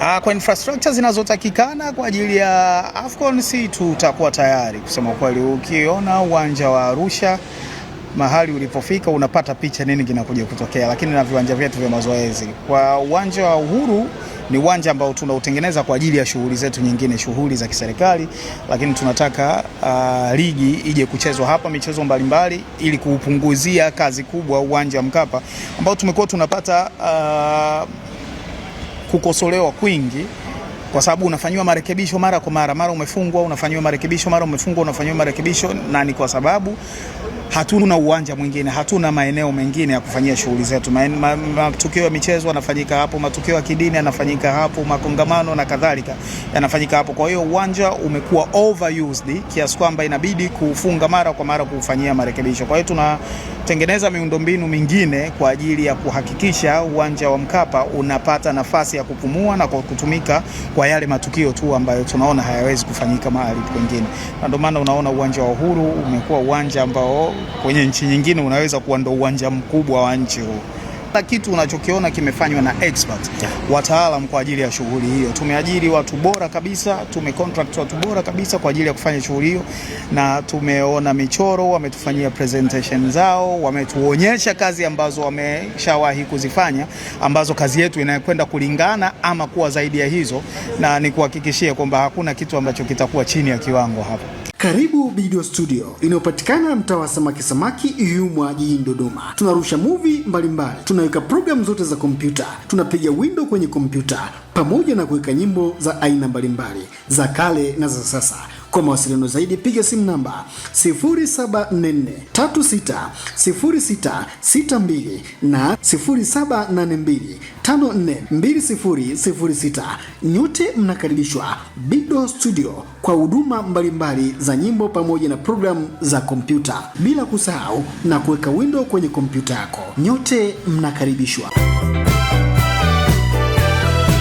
Kwa infrastructure zinazotakikana kwa ajili ya AFCON si tutakuwa tayari kusema kweli. Ukiona uwanja wa Arusha mahali ulipofika unapata picha nini kinakuja kutokea, lakini na viwanja vyetu vya mazoezi. Kwa uwanja wa Uhuru ni uwanja ambao tunautengeneza kwa ajili ya shughuli zetu nyingine, shughuli za kiserikali, lakini tunataka ligi ije kuchezwa hapa, michezo mbalimbali, ili kuupunguzia kazi kubwa uwanja wa Mkapa ambao tumekuwa tunapata kukosolewa kwingi kwa sababu unafanyiwa marekebisho mara kwa mara umefungwa, unafanyiwa marekebisho, mara umefungwa, unafanyiwa marekebisho, na ni kwa sababu hatuna uwanja mwingine, hatuna maeneo mengine ya kufanyia shughuli zetu. Matukio ya michezo yanafanyika hapo, matukio ya kidini yanafanyika hapo, makongamano na kadhalika yanafanyika hapo. Kwa hiyo uwanja umekuwa overused kiasi kwamba inabidi kufunga mara kwa mara kufanyia marekebisho. Kwa hiyo tunatengeneza miundombinu mingine kwa ajili ya kuhakikisha uwanja wa Mkapa unapata nafasi ya kupumua na kutumika kwa yale matukio tu ambayo tunaona hayawezi kufanyika mahali kwingine. Ndio maana unaona uwanja wa Uhuru umekuwa uwanja ambao kwenye nchi nyingine unaweza kuwa ndo uwanja mkubwa wa nchi huu. Kitu unachokiona kimefanywa na expert, wataalamu kwa ajili ya shughuli hiyo. Tumeajiri watu bora kabisa, tumecontract watu bora kabisa kwa ajili ya kufanya shughuli hiyo, na tumeona michoro, wametufanyia presentation zao, wametuonyesha kazi ambazo wameshawahi kuzifanya, ambazo kazi yetu inakwenda kulingana ama kuwa zaidi ya hizo, na ni kuhakikishia kwamba hakuna kitu ambacho kitakuwa chini ya kiwango hapa. Karibu Video Studio inayopatikana mtaa wa Samaki Yumwa jijini Dodoma. Tunarusha movie mbalimbali, tunaweka program zote za kompyuta, tunapiga window kwenye kompyuta pamoja na kuweka nyimbo za aina mbalimbali za kale na za sasa. Kwa mawasiliano zaidi piga simu namba 0744360662 na 0782542006. Nyote mnakaribishwa Video Studio kwa huduma mbalimbali za nyimbo pamoja na programu za kompyuta, bila kusahau na kuweka window kwenye kompyuta yako. Nyote mnakaribishwa.